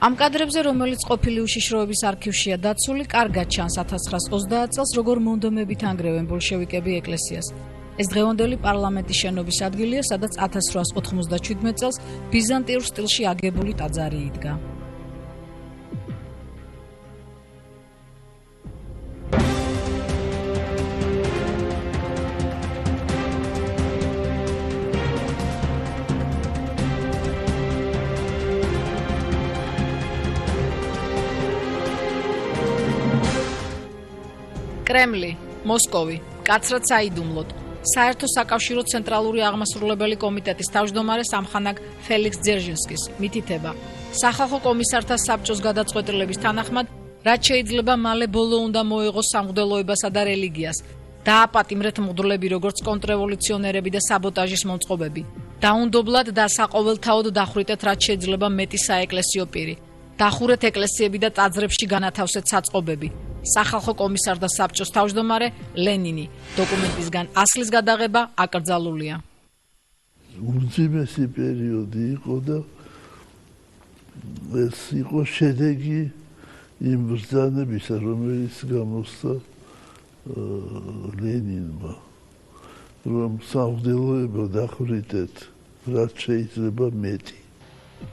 Am კადრებზე, რომელიც ყოფილი უშიშროების არქივშია დაცული, კარგად ჩანს 1930 წელს, როგორ მონდომებით ანგრევენ ბოლშევიკები ეკლესიას. ეს დღევანდელი პარლამენტის შენობის ადგილია, სადაც 1897 წელს ბიზანტიურ სტილში აგებული ტაძარი იდგა. კრემლი, მოსკოვი, კაცრად საიდუმლოდ. საერთო საკავშირო ცენტრალური აღმასრულებელი კომიტეტის თავმჯდომარე სამხანაგ ფელიქს ძერჟინსკის მითითება. სახალხო კომისართა საბჭოს გადაწყვეტილების თანახმად, რაც შეიძლება მალე ბოლო უნდა მოეღოს სამღვდელოებასა და რელიგიას. დააპატიმრეთ მღვდლები როგორც კონტრრევოლუციონერები და საბოტაჟის მომწყობები. დაუნდობლად და საყოველთაოდ დახრიტეთ რაც შეიძლება მეტი საეკლესიო პირი. დახურეთ ეკლესიები და ტაძრებში განათავსეთ საწყობები. სახალხო კომისართა საბჭოს თავმჯდომარე ლენინი. დოკუმენტისგან ასლის გადაღება აკრძალულია. უძიმესი პერიოდი იყო და ეს იყო შედეგი იმ ბრძანებისა, რომელიც გამოსცა ლენინმა, რომ სამღვდელოება დახვრიტეთ რაც შეიძლება მეტი.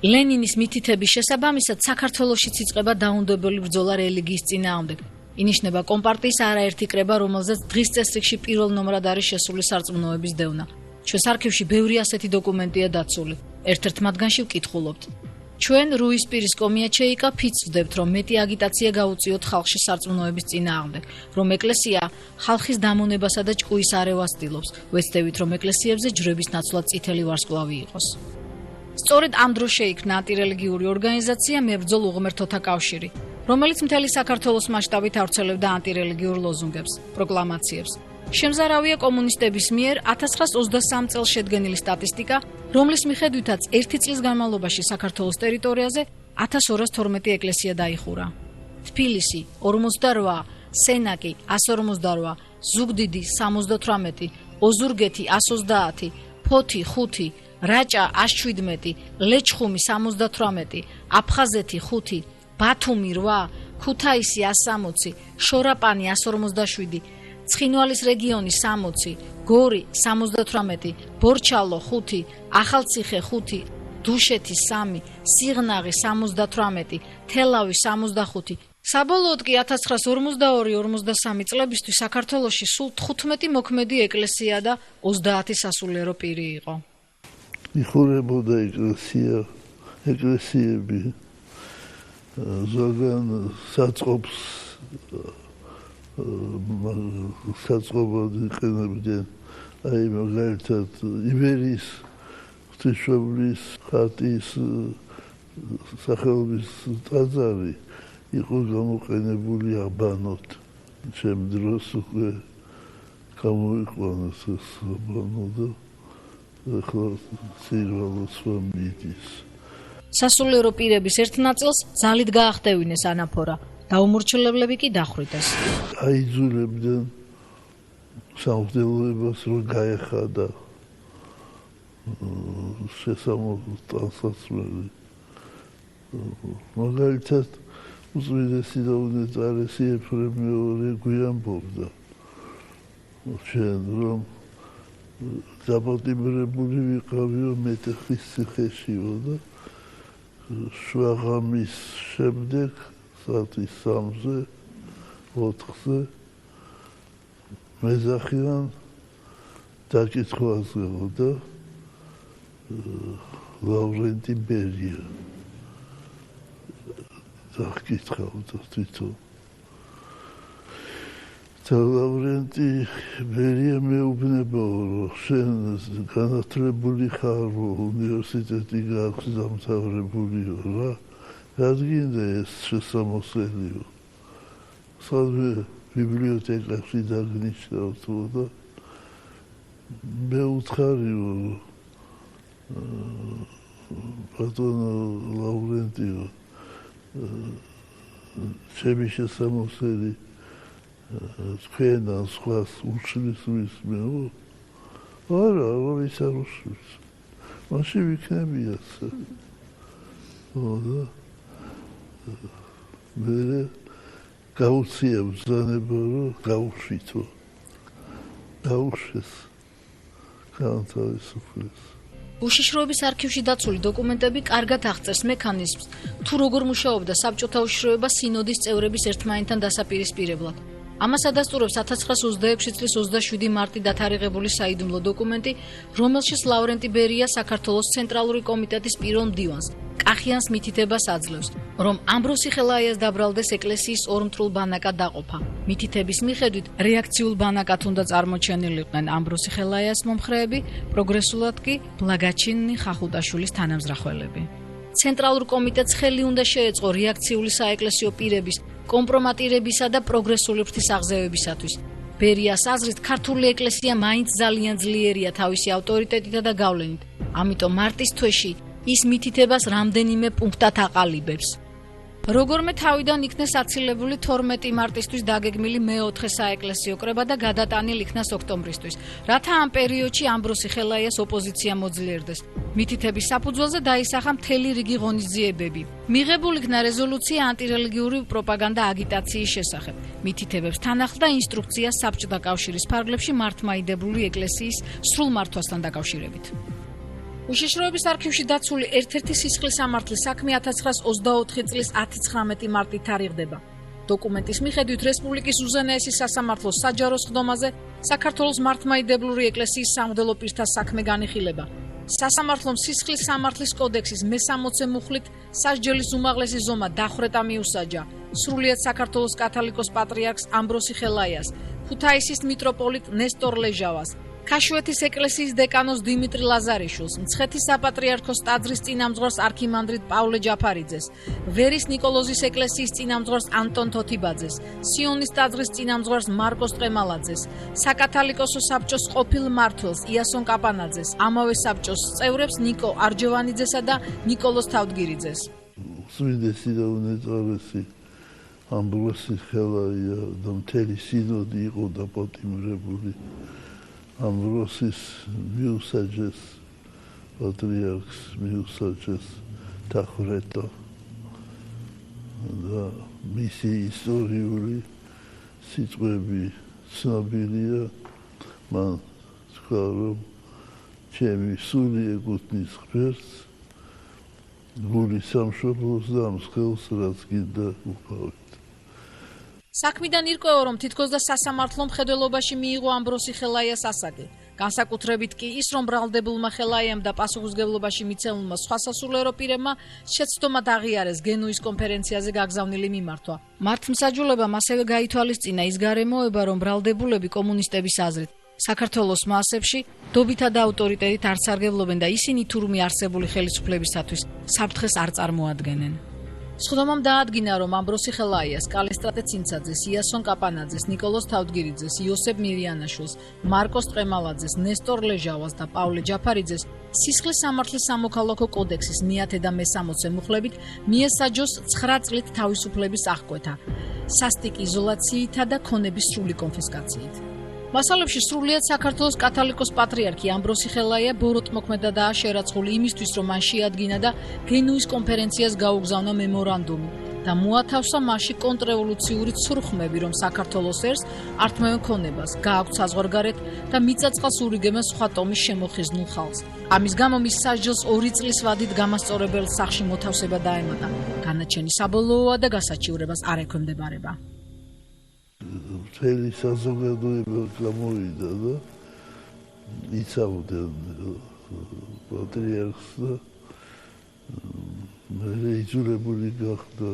ლენინის მითითების შესაბამისად საქართველოშიც იწყება დაუნდობელი ბრძოლა რელიგიის წინააღმდეგ. ინიშნება კომპარტიის არაერთი კრება, რომელზეც დღის წესრიგში პირველ ნომრად არის შესული სარწმუნოების დევნა. ჩვენს არქივში ბევრი ასეთი დოკუმენტია დაცული. ერთ-ერთ მათგანში ვკითხულობთ. ჩვენ რუისპირის კომიაჩეიკა ფიცვდებთ, რომ მეტი აგიტაცია გაუწიოთ ხალხში სარწმუნოების წინააღმდეგ, რომ ეკლესია ხალხის დამონებასა და ჭკუის არევას ცდილობს. ვეცდებით, რომ ეკლესიებზე ჯვრების ნაცვლად წითელი ვარსკვლავი იყოს. სწორედ ამ დროს შეიქმნა ანტირელიგიური ორგანიზაცია მებრძოლ უღმერთოთა კავშირი, რომელიც მთელი საქართველოს მასშტაბით ავრცელებდა ანტირელიგიურ ლოზუნგებს, პროკლამაციებს. შემზარავია კომუნისტების მიერ 1923 წელს შედგენილი სტატისტიკა, რომლის მიხედვითაც ერთი წლის განმავლობაში საქართველოს ტერიტორიაზე 1212 ეკლესია დაიხურა. თბილისი 48, სენაკი 148, ზუგდიდი 78, ოზურგეთი 130, ფოთი 5, რაჭა 117, ლეჩხუმი 78, აფხაზეთი 5, ბათუმი 8, ქუთაისი 160, შორაპანი 147, ცხინვალის რეგიონი 60, გორი 78, ბორჩალო 5, ახალციხე 5, დუშეთი 3, სიღნაღი 78, თელავი 65. საბოლოოდ კი 1942-43 წლებისთვის საქართველოში სულ 15 მოქმედი ეკლესია და 30 სასულიერო პირი იყო. იხურებოდა ეკლესიები ზოგან საწყობად იყენებდნენ აი მაგალითად იბერიის ღვთისმშობლის ხატის სახელობის ტაძარი იყო გამოყენებული აბანოდ. ჩემ დროს უკვე გამოიყვანეს ეს აბანო და ახლა სიძველეს მიდის. სასულიერო პირების ერთ ნაწილს ძალით გაახტევინეს ანაფორა, დაუმორჩილებლები კი დახვრიტეს. აიძულებდნენ სამღვდელოებას რომ გაეხადა შესამოსლ ტანსაცმელი. მაგალითად უწმიდესი და უნეტარესი ეფრემ მეორე გვიანბობდა ჩვენ რომ დაპატიმრებული ვიყავიო მეტეხის ციხეშიო და შვაღამის შემდეგ საათის 3-ზე 4-ზე მეძახიან დაკითხვაზე და ლავრენტი ბერია დაკითხავდა თვითონ. ლავრენტი ბერია მეუბნებაო, რომ შენ განათლებული ხარ, უნივერსიტეტი გაქვს დამთავრებულიო რა, რადგინდა ეს შესამოსელიო. სადმე ბიბლიოთეკაში დაგნიშნავთო და მე უთხარიო ბატონო ლავრენტიო, ჩემი შესამოსელი თქვენ ან სხვას უშლის მისმეო? არა, ის არ უშლის. მაშინ ვიქნები ასე. და მე გაუწია ბრძანება რომ გაუშვითო გაუშვეს განთავისუფლეს უშიშროების არქივში დაცული დოკუმენტები კარგად აღწერს მექანიზმს, თუ როგორ მუშაობდა საბჭოთა უშიშროება სინოდის წევრების ერთმანეთთან დასაპირისპირებლად. ამას ადასტურებს 1926 წლის 27 მარტი დათარიღებული საიდუმლო დოკუმენტი, რომელშიც ლავრენტი ბერია საქართველოს ცენტრალური კომიტეტის პირველ მდივანს, კახიანს მითითებას აძლევს, რომ ამბროსი ხელაიას დაბრალდეს ეკლესიის ორმთრულ ბანაკად დაყოფა. მითითების მიხედვით, რეაქციულ ბანაკად უნდა წარმოჩენილიყვნენ ამბროსი ხელაიას მომხრეები, პროგრესულად კი ბლაგაჩინი ხახუტაშვილის თანამზრახველები. ცენტრალურ კომიტეტს ხელი უნდა შეეწყო რეაქციული საეკლესიო პირების კომპრომატირებისა და პროგრესული ფრთის აღზევებისათვის. ბერიას აზრით, ქართული ეკლესია მაინც ძალიან ძლიერია თავისი ავტორიტეტითა და გავლენით. ამიტომ მარტის თვეში ის მითითებას რამდენიმე პუნქტად აყალიბებს. როგორმე თავიდან იქნეს აცილებული 12 მარტისთვის დაგეგმილი მეოთხე საეკლესიო კრება და გადატანილ იქნას ოქტომბრისთვის, რათა ამ პერიოდში ამბროსი ხელაიას ოპოზიცია მოძლიერდეს. მითითების საფუძველზე დაისახა მთელი რიგი ღონისძიებები. მიღებულ იქნა რეზოლუცია ანტირელიგიური პროპაგანდა აგიტაციის შესახებ. მითითებებს თან ახლდა ინსტრუქცია საბჭოთა კავშირის ფარგლებში მართლმადიდებლური ეკლესიის სრულ მართვასთან დაკავშირებით. უშიშროების არქივში დაცული ერთ-ერთი სისხლის სამართლის საქმე 1924 წლის 10-19 მარტით თარიღდება. დოკუმენტის მიხედვით რესპუბლიკის უზენაესი სასამართლოს საჯარო სხდომაზე საქართველოს მართლმადიდებლური ეკლესიის სამღვდელო პირთა საქმე განიხილება. სასამართლომ სისხლის სამართლის კოდექსის მე-60 მუხლით სასჯელის უმაღლესი ზომა დახვრეტა მიუსაჯა სრულიად საქართველოს კათოლიკოს პატრიარქს ამბროსი ხელაიას, ქუთაისის მიტროპოლიტ ნესტორ ლეჟავას, ქაშვეთის ეკლესიის დეკანოს დიმიტრი ლაზარიშვილს, მცხეთის საპატრიარქოს ტაძრის წინამძღვარს არქიმანდრიტ პავლე ჯაფარიძეს, ვერის ნიკოლოზის ეკლესიის წინამძღვარს ანტონ თოთიბაძეს, სიონის ტაძრის წინამძღვარს მარკოს ტყემალაძეს, საკათალიკოსო საბჭოს ყოფილ მმართველს იასონ კაპანაძეს, ამავე საბჭოს წევრებს ნიკო არჯევანიძესა და ნიკოლოზ თავდგირიძეს. უსვიდესი და უნეწარესი ამბროსი ხელაია და მთელი სინოდი იყო დაპატიმრებული. ამბროსის მიუსაჯეს პატრიარქს მიუსაჯეს დახვრეტა და მისი ისტორიული სიტყვები ცნობილია. მან თქვა რომ ჩემი სული ეკუთვნის ღმერთს, გული სამშობლოს და ამ სხეულს რაც გინდა უყავით. საქმიდან ირკვევა, რომ თითქოს და სასამართლო მხედველობაში მიიღო ამბროსი ხელაიას ასაკი. განსაკუთრებით კი ის, რომ ბრალდებულმა ხელაიამ და პასუხისმგებლობაში მიცემულმა სხვა სასულიერო პირებმა შეცდომად აღიარეს გენუის კონფერენციაზე გაგზავნილი მიმართვა. მართლმსაჯულებამ ასევე გაითვალისწინა ის გარემოება, რომ ბრალდებულები კომუნისტების აზრით საქართველოს მასებში დობითა და ავტორიტეტით არ სარგებლობენ და ისინი თურმე არსებული ხელისუფლებისათვის საფრთხეს არ წარმოადგენენ. სხდომამ დაადგინა, რომ ამბროსი ხელაიას, კალისტრატე ცინცაძეს, იასონ კაპანაძეს, ნიკოლოზ თავდგირიძეს, იოსებ მირიანაშვილს, მარკოს ტყემალაძეს, ნესტორ ლეჟავას და პავლე ჯაფარიძეს სისხლის სამართლის სამოქალაქო კოდექსის მე-10 და მე-60 მუხლებით მიესაჯოს 9 წლით თავისუფლების აღკვეთა, სასტიკ იზოლაციითა და ქონების სრული კონფისკაციით. მასალებში სრულიად საქართველოს კათოლიკოს პატრიარქი ამბროსი ხელაია ბოროტმოქმედადაა შერაცხული იმისთვის, რომ მან შეადგინა და გენუის კონფერენციას გაუგზავნა მემორანდუმი და მოათავსა მასში კონტრრევოლუციური ცრუხმები, რომ საქართველოს ერს ართმევენ ქონებას, გააქვთ საზღვარგარეთ და მიწაწყალს ურიგებენ სხვა ტომის შემოხიზნულ ხალხს. ამის გამო მის სასჯელს 2 წლის ვადით გამასწორებელ სახლში მოთავსება დაემატა. განაჩენი საბოლოოა და გასაჩივრებას არ ექვემდებარება. მთელი საზოგადოება გამოვიდა და იცავდნენ პატრიარქს და მე იძულებული გახდა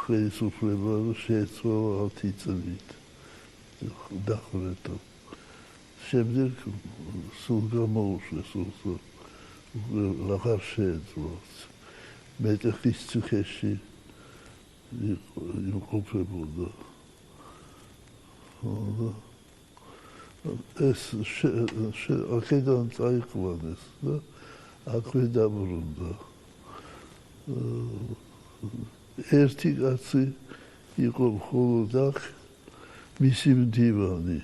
ხელისუფლება შეეცვალა 10 წლით დახვრეტა. შემდეგ სულ გამოუშვეს, აღარ შეეძლოს. მეტეხის ციხეში იმყოფებოდა. ეს აქედან წაიყვანეს და აქვე დაბრუნდა. ერთი კაცი იყო მხოლოდ აქ, მისი მდივანი,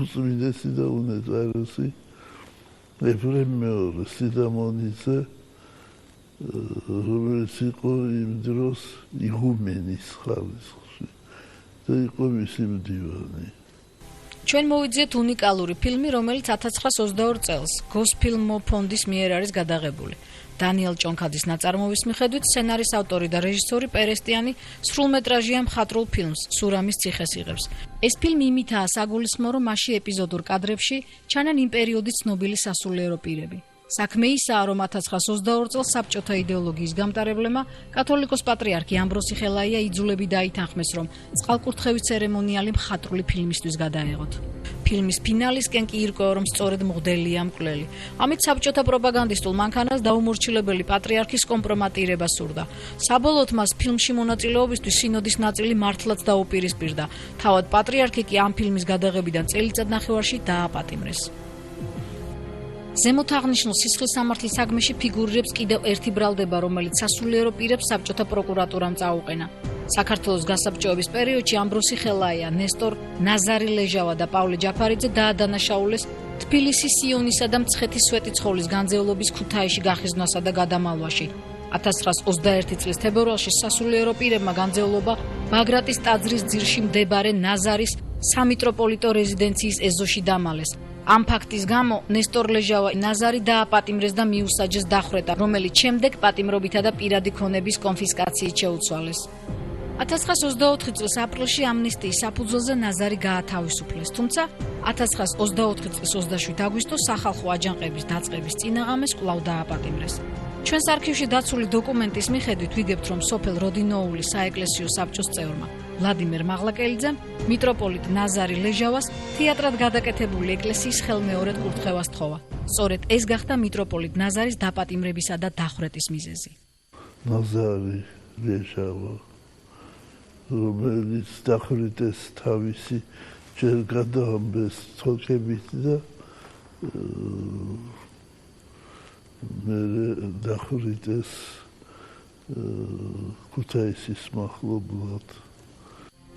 უსვიდესი და უნეწარესი ეფრემ მეორე სიდამონიძე, რომელიც იყო იმ დროს იგუმენის ხალისხში და იყო მისი მდივანი. ჩვენ მოვიძიეთ უნიკალური ფილმი, რომელიც 1922 წელს გოსფილმ ფონდის მიერ არის გადაღებული. დანიელ ჭონქაძის ნაწარმოების მიხედვით სცენარის ავტორი და რეჟისორი პერესტიანი სრულმეტრაჟიან მხატვრულ ფილმს სურამის ციხეს იღებს. ეს ფილმი იმითაა საგულისხმო, რომ მასში ეპიზოდურ კადრებში ჩანან იმ პერიოდის ცნობილი სასულიერო პირები. საქმე ისაა, რომ 1922 წელს საბჭოთა იდეოლოგიის გამტარებლებმა კათოლიკოს პატრიარქი ამბროსი ხელაია იძულები დაითანხმეს, რომ წყალკურთხევის ცერემონიალი მხატვრული ფილმისთვის გადაეღოთ. ფილმის ფინალისკენ კი ირკვევა, რომ სწორედ მღვდელია მკვლელი. ამით საბჭოთა პროპაგანდისტულ მანქანას დაუმორჩილებელი პატრიარქის კომპრომატირება სურდა. საბოლოოდ მას ფილმში მონაწილეობისთვის სინოდის ნაწილი მართლაც დაუპირისპირდა. თავად პატრიარქი კი ამ ფილმის გადაღებიდან წელიწადნახევარში დააპატიმრეს. ზემოთ აღნიშნულ სისხლისამართლის საგმეში ფიგურირებს კიდევ ერთი ბრალდება, რომელიც სასულიერო პირებს საბჭოთა პროკურატურამ წაუყენა. საქართველოს გასაბჭოების პერიოდში ამბროსი ხელაია, ნესტორ ნაზარი ლეჟავა და პავლე ჯაფარიძე დაადანაშაულეს თბილისის სიონისა და მცხეთის სვეტიცხოვლის განძევლობის ქუთაისში გახიზნვასა და გადამალვაში. 1921 წლის თებერვალში სასულიერო პირებმა განძევლობა ბაგრატის ტაძრის ძირში მდებარე ნაზარის სამიტროპოლიტო რეზიდენციის ეზოში დამალეს. ამ ფაქტის გამო ნესტორ ლეჟავა ნაზარი დააპატიმრეს და მიუსაჯეს დახვრეტა, რომელიც შემდეგ პატიმრობითა და პირადი ქონების კონფისკაციით შეუცვალეს. 1924 წლის აპრილში ამნისტიის საფუძველზე ნაზარი გაათავისუფლეს, თუმცა 1924 წლის 27 აგვისტოს სახალხო აჯანყების დაწყების წინაღამეს კვლავ დააპატიმრეს. ჩვენს არქივში დაცული დოკუმენტის მიხედვით ვიგებთ, რომ სოფელ როდინოულის საეკლესიო საბჭოს წევრმა ვლადიმერ მაღლაკელიძემ მიტროპოლიტ ნაზარი ლეჟავას თეატრად გადაკეთებული ეკლესიის ხელმეორედ კურთხევას თხოვა. სწორედ ეს გახდა მიტროპოლიტ ნაზარის დაპატიმრებისა და დახვრეტის მიზეზი. ნაზარი ლეჟავა, რომელიც დახვრიტეს თავისი ჯერ გადაამბეს თოლკებით და მე დახვრიტეს ქუთაისის მახლობლად.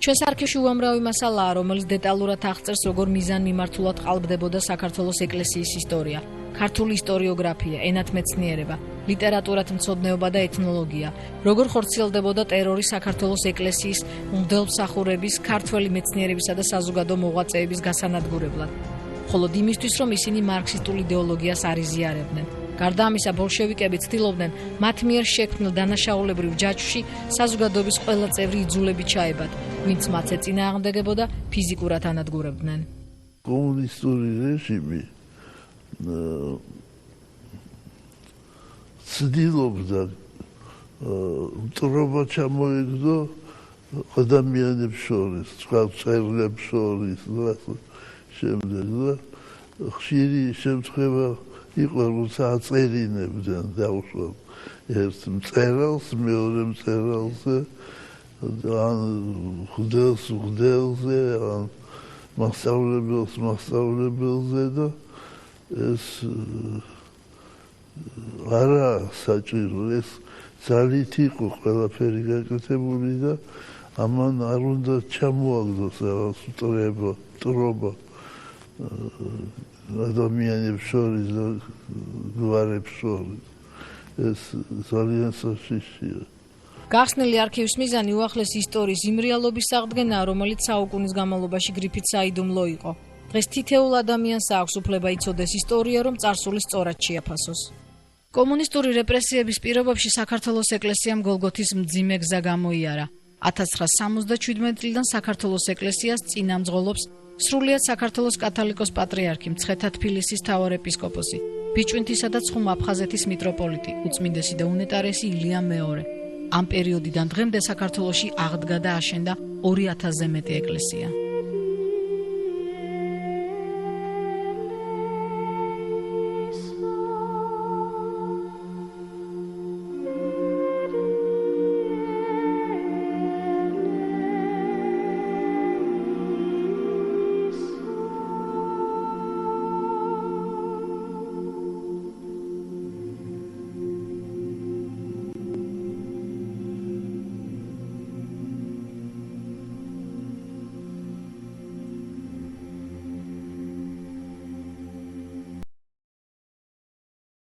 ჩვენს არქივში უამრავი მასალაა, რომელიც დეტალურად აღწერს, როგორ მიზანმიმართულად ყალბდებოდა საქართველოს ეკლესიის ისტორია, ქართული ისტორიოგრაფია, ენათმეცნიერება, ლიტერატურათმცოდნეობა და ეთნოლოგია, როგორ ხორციელდებოდა ტერორი საქართველოს ეკლესიის მღვდელმსახურების, ქართველი მეცნიერებისა და საზოგადო მოღვაწეების გასანადგურებლად, მხოლოდ იმისთვის, რომ ისინი მარქსისტულ იდეოლოგიას არ იზიარებდნენ. გარდა ამისა, ბოლშევიკები ცდილობდნენ მათ მიერ შექმნილ დანაშაულებრივ ჯაჭვში საზოგადოების ყველა წევრი იძულებით ჩაებათ, ვინც მათ ეწინააღმდეგებოდა, ფიზიკურად ანადგურებდნენ. კომუნისტური რეჟიმი ცდილობდა მტრობა ჩამოეგდო ადამიანებს შორის, წყალწელებს შორის და შემდეგ და ხშირი შემთხვევა იყო, როცა აწერინებდნენ დაუშვათ ერთ მწერალს, მეორე მწერალზე, ან მღვდელზე, ან მასწავლებელზე და ეს არა საჭირო, ეს ძალით იყო ყველაფერი გაკეთებული და ამან არ უნდა ჩამოაგდოს რაღაც მტრობა ადამიანებს შორის და გვარებს შორის. ეს ძალიან საშიშია. გახსნილი არქივის მიზანი უახლესი ისტორიის იმ რეალობის აღდგენაა, რომელიც საუკუნის განმავლობაში გრიფით საიდუმლო იყო. დღეს თითოეულ ადამიანს აქვს უფლება იცოდეს ისტორია, რომ წარსული სწორად შეაფასოს. კომუნისტური რეპრესიების პირობებში საქართველოს ეკლესიამ გოლგოთის მძიმე გზა გამოიარა. 1977 წლიდან საქართველოს ეკლესიას წინამძღოლობს სრულიად საქართველოს კათოლიკოს პატრიარქი, მცხეთა თბილისის მთავარეპისკოპოსი, ბიჭვინთისა და ცხუმ აფხაზეთის მიტროპოლიტი, უწმინდესი და უნეტარესი ილია მეორე. ამ პერიოდიდან დღემდე საქართველოში აღდგა და აშენდა 2000-ზე მეტი ეკლესია.